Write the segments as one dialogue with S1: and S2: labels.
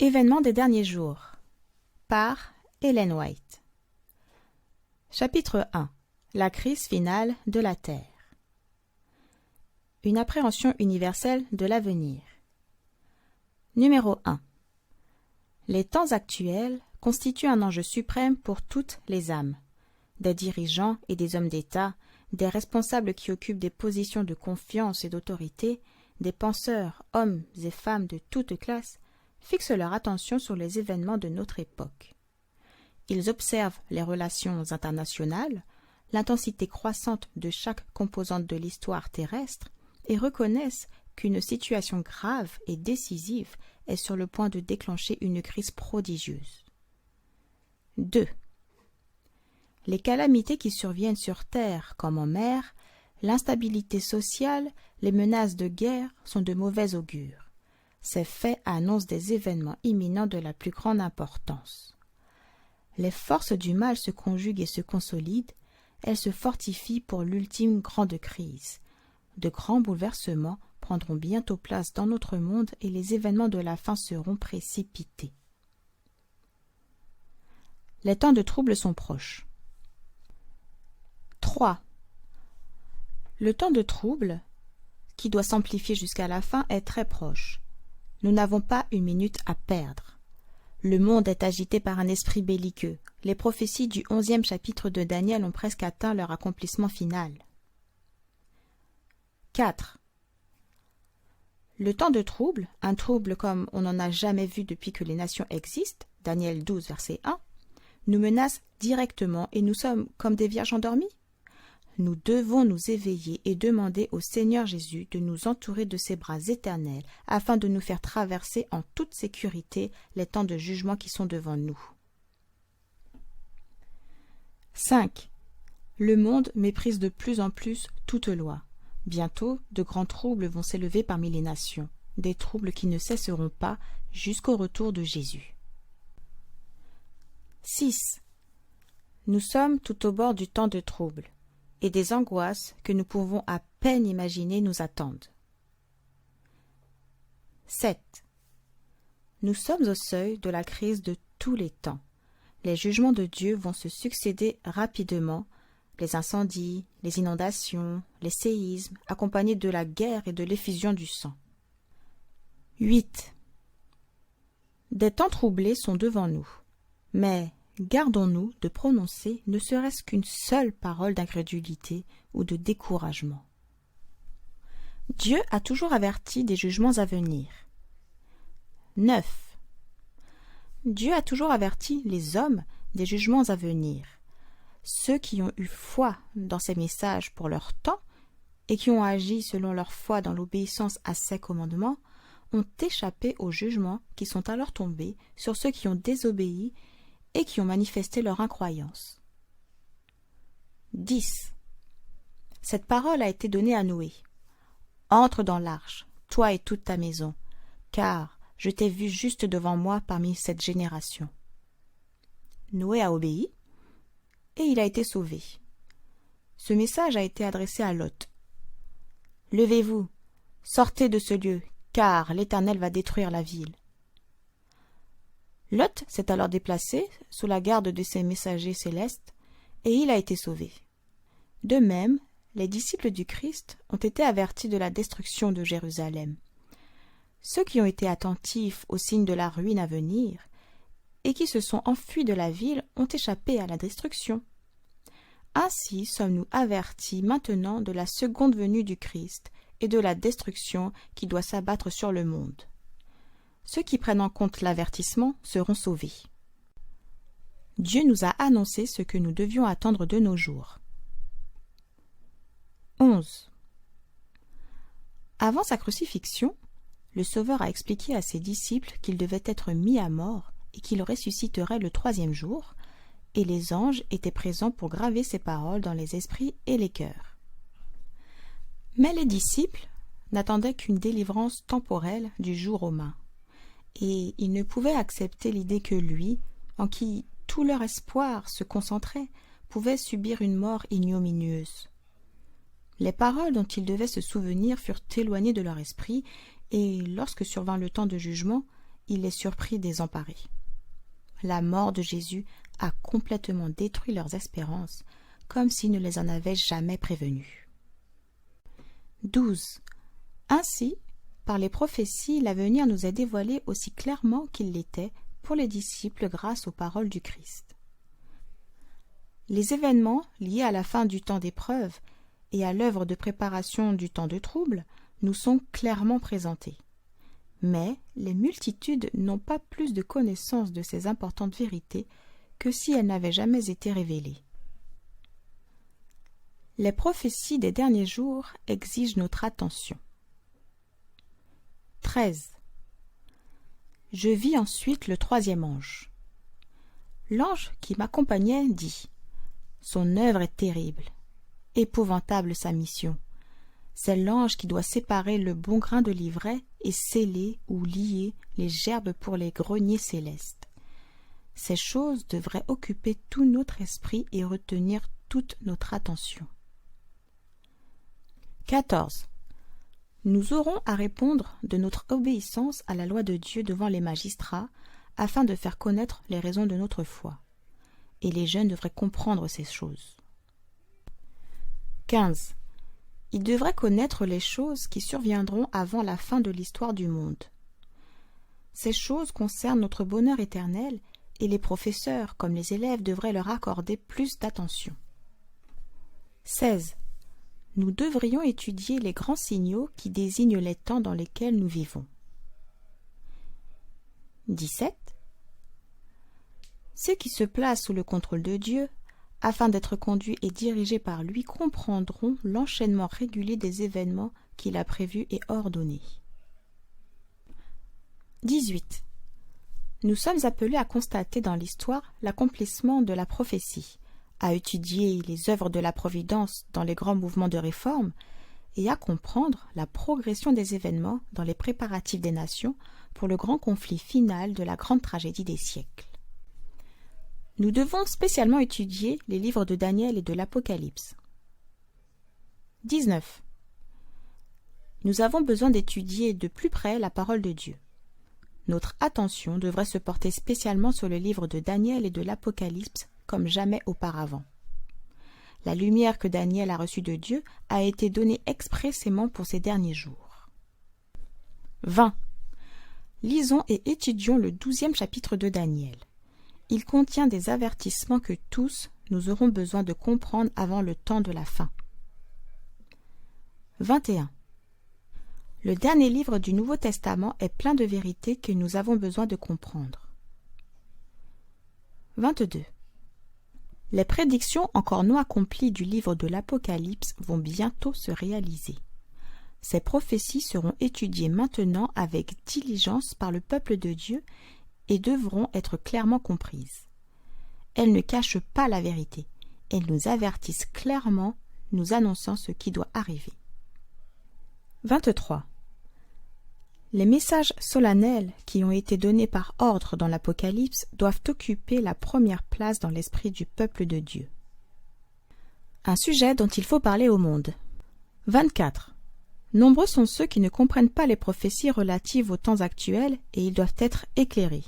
S1: Événements des derniers jours par Ellen White. Chapitre 1. La crise finale de la Terre. Une appréhension universelle de l'avenir. Numéro 1. Les temps actuels constituent un enjeu suprême pour toutes les âmes. Des dirigeants et des hommes d'État, des responsables qui occupent des positions de confiance et d'autorité, des penseurs, hommes et femmes de toutes classes, fixent leur attention sur les événements de notre époque. Ils observent les relations internationales, l'intensité croissante de chaque composante de l'histoire terrestre et reconnaissent qu'une situation grave et décisive est sur le point de déclencher une crise prodigieuse. 2. Les calamités qui surviennent sur terre comme en mer, l'instabilité sociale, les menaces de guerre sont de mauvais augure. Ces faits annoncent des événements imminents de la plus grande importance. Les forces du mal se conjuguent et se consolident, elles se fortifient pour l'ultime grande crise. De grands bouleversements prendront bientôt place dans notre monde et les événements de la fin seront précipités. Les temps de trouble sont proches. 3. Le temps de trouble, qui doit s'amplifier jusqu'à la fin, est très proche. Nous n'avons pas une minute à perdre. Le monde est agité par un esprit belliqueux. Les prophéties du 11e chapitre de Daniel ont presque atteint leur accomplissement final. 4. Le temps de trouble, un trouble comme on n'en a jamais vu depuis que les nations existent, Daniel 12, verset 1, nous menace directement et nous sommes comme des vierges endormies. Nous devons nous éveiller et demander au Seigneur Jésus de nous entourer de ses bras éternels afin de nous faire traverser en toute sécurité les temps de jugement qui sont devant nous. 5. Le monde méprise de plus en plus toute loi. Bientôt, de grands troubles vont s'élever parmi les nations, des troubles qui ne cesseront pas jusqu'au retour de Jésus. 6. Nous sommes tout au bord du temps de trouble, et des angoisses que nous pouvons à peine imaginer nous attendent. 7. Nous sommes au seuil de la crise de tous les temps. Les jugements de Dieu vont se succéder rapidement, les incendies, les inondations, les séismes, accompagnés de la guerre et de l'effusion du sang. 8. Des temps troublés sont devant nous, mais gardons-nous de prononcer ne serait-ce qu'une seule parole d'incrédulité ou de découragement. Dieu a toujours averti des jugements à venir. 9. Dieu a toujours averti les hommes des jugements à venir. Ceux qui ont eu foi dans ses messages pour leur temps et qui ont agi selon leur foi dans l'obéissance à ses commandements ont échappé aux jugements qui sont alors tombés sur ceux qui ont désobéi et qui ont manifesté leur incroyance. 10. Cette parole a été donnée à Noé. Entre dans l'arche, toi et toute ta maison, car je t'ai vu juste devant moi parmi cette génération. Noé a obéi, et il a été sauvé. Ce message a été adressé à Lot. Levez-vous, sortez de ce lieu, car l'Éternel va détruire la ville. Lot s'est alors déplacé sous la garde de ses messagers célestes et il a été sauvé. De même, les disciples du Christ ont été avertis de la destruction de Jérusalem. Ceux qui ont été attentifs aux signes de la ruine à venir et qui se sont enfuis de la ville ont échappé à la destruction. Ainsi sommes-nous avertis maintenant de la seconde venue du Christ et de la destruction qui doit s'abattre sur le monde. Ceux qui prennent en compte l'avertissement seront sauvés. Dieu nous a annoncé ce que nous devions attendre de nos jours. 11. Avant sa crucifixion, le Sauveur a expliqué à ses disciples qu'il devait être mis à mort et qu'il ressusciterait le 3e jour, et les anges étaient présents pour graver ces paroles dans les esprits et les cœurs. Mais les disciples n'attendaient qu'une délivrance temporelle du joug romain. Et ils ne pouvaient accepter l'idée que lui, en qui tout leur espoir se concentrait, pouvait subir une mort ignominieuse. Les paroles dont ils devaient se souvenir furent éloignées de leur esprit, et lorsque survint le temps de jugement, il est surpris désemparé. La mort de Jésus a complètement détruit leurs espérances, comme s'il ne les en avait jamais prévenus. 12. Ainsi, par les prophéties, l'avenir nous est dévoilé aussi clairement qu'il l'était pour les disciples grâce aux paroles du Christ. Les événements liés à la fin du temps d'épreuve et à l'œuvre de préparation du temps de trouble nous sont clairement présentés. Mais les multitudes n'ont pas plus de connaissance de ces importantes vérités que si elles n'avaient jamais été révélées. Les prophéties des derniers jours exigent notre attention. 13. Je vis ensuite le troisième ange. L'ange qui m'accompagnait dit : son œuvre est terrible, épouvantable sa mission. C'est l'ange qui doit séparer le bon grain de l'ivraie et sceller ou lier les gerbes pour les greniers célestes. Ces choses devraient occuper tout notre esprit et retenir toute notre attention. 14. Nous aurons à répondre de notre obéissance à la loi de Dieu devant les magistrats, afin de faire connaître les raisons de notre foi. Et les jeunes devraient comprendre ces choses. 15. Ils devraient connaître les choses qui surviendront avant la fin de l'histoire du monde. Ces choses concernent notre bonheur éternel, et les professeurs, comme les élèves, devraient leur accorder plus d'attention. 16. Nous devrions étudier les grands signaux qui désignent les temps dans lesquels nous vivons. 17. Ceux qui se placent sous le contrôle de Dieu, afin d'être conduits et dirigés par lui, comprendront l'enchaînement régulier des événements qu'il a prévus et ordonnés. 18. Nous sommes appelés à constater dans l'histoire l'accomplissement de la prophétie, à étudier les œuvres de la Providence dans les grands mouvements de réforme et à comprendre la progression des événements dans les préparatifs des nations pour le grand conflit final de la grande tragédie des siècles. Nous devons spécialement étudier les livres de Daniel et de l'Apocalypse. 19. Nous avons besoin d'étudier de plus près la parole de Dieu. Notre attention devrait se porter spécialement sur le livre de Daniel et de l'Apocalypse comme jamais auparavant. La lumière que Daniel a reçue de Dieu a été donnée expressément pour ces derniers jours. 20. Lisons et étudions le 12e chapitre de Daniel. Il contient des avertissements que tous nous aurons besoin de comprendre avant le temps de la fin. 21. Le dernier livre du Nouveau Testament est plein de vérités que nous avons besoin de comprendre. 22. Les prédictions encore non accomplies du livre de l'Apocalypse vont bientôt se réaliser. Ces prophéties seront étudiées maintenant avec diligence par le peuple de Dieu et devront être clairement comprises. Elles ne cachent pas la vérité. Elles nous avertissent clairement, nous annonçant ce qui doit arriver. 23. Les messages solennels qui ont été donnés par ordre dans l'Apocalypse doivent occuper la première place dans l'esprit du peuple de Dieu. Un sujet dont il faut parler au monde. 24. Nombreux sont ceux qui ne comprennent pas les prophéties relatives aux temps actuels et ils doivent être éclairés.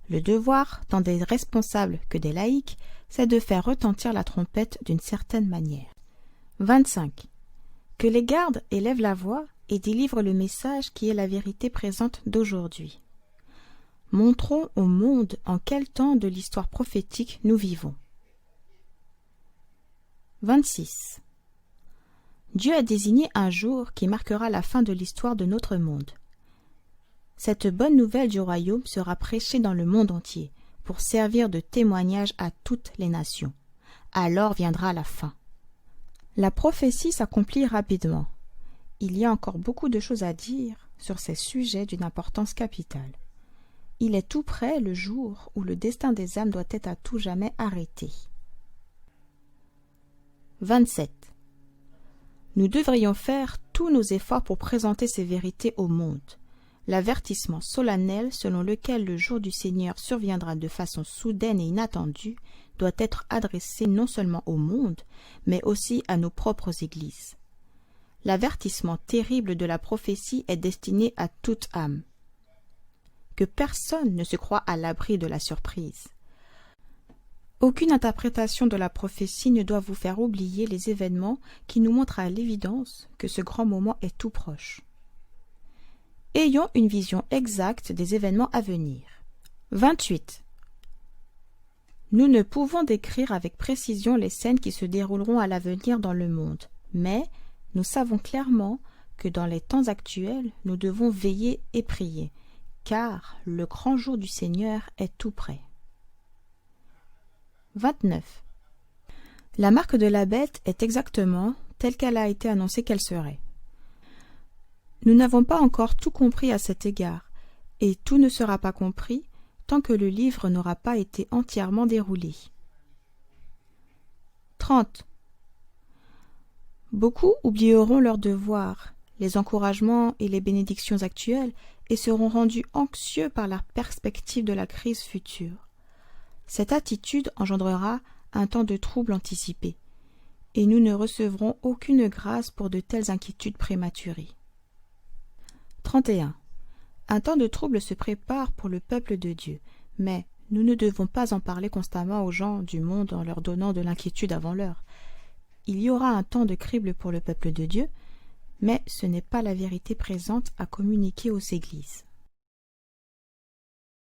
S1: Le devoir, tant des responsables que des laïcs, c'est de faire retentir la trompette d'une certaine manière. 25. Que les gardes élèvent la voix et délivrent le message qui est la vérité présente d'aujourd'hui. Montrons au monde en quel temps de l'histoire prophétique nous vivons. 26. Dieu a désigné un jour qui marquera la fin de l'histoire de notre monde. Cette bonne nouvelle du royaume sera prêchée dans le monde entier pour servir de témoignage à toutes les nations. Alors viendra la fin. La prophétie s'accomplit rapidement. Il y a encore beaucoup de choses à dire sur ces sujets d'une importance capitale. Il est tout près le jour où le destin des âmes doit être à tout jamais arrêté. 27. Nous devrions faire tous nos efforts pour présenter ces vérités au monde. L'avertissement solennel selon lequel le jour du Seigneur surviendra de façon soudaine et inattendue doit être adressé non seulement au monde, mais aussi à nos propres églises. L'avertissement terrible de la prophétie est destiné à toute âme. que personne ne se croit à l'abri de la surprise. Aucune interprétation de la prophétie ne doit vous faire oublier les événements qui nous montrent à l'évidence que ce grand moment est tout proche. Ayons une vision exacte des événements à venir. 28. Nous ne pouvons décrire avec précision les scènes qui se dérouleront à l'avenir dans le monde, mais nous savons clairement que dans les temps actuels, nous devons veiller et prier, car le grand jour du Seigneur est tout près. 29. La marque de la bête est exactement telle qu'elle a été annoncée qu'elle serait. Nous n'avons pas encore tout compris à cet égard, et tout ne sera pas compris tant que le livre n'aura pas été entièrement déroulé. 30. Beaucoup oublieront leurs devoirs, les encouragements et les bénédictions actuelles et seront rendus anxieux par la perspective de la crise future. Cette attitude engendrera un temps de trouble anticipé, et nous ne recevrons aucune grâce pour de telles inquiétudes prématurées. 31. Un temps de trouble se prépare pour le peuple de Dieu, mais nous ne devons pas en parler constamment aux gens du monde en leur donnant de l'inquiétude avant l'heure. Il y aura un temps de crible pour le peuple de Dieu, mais ce n'est pas la vérité présente à communiquer aux églises.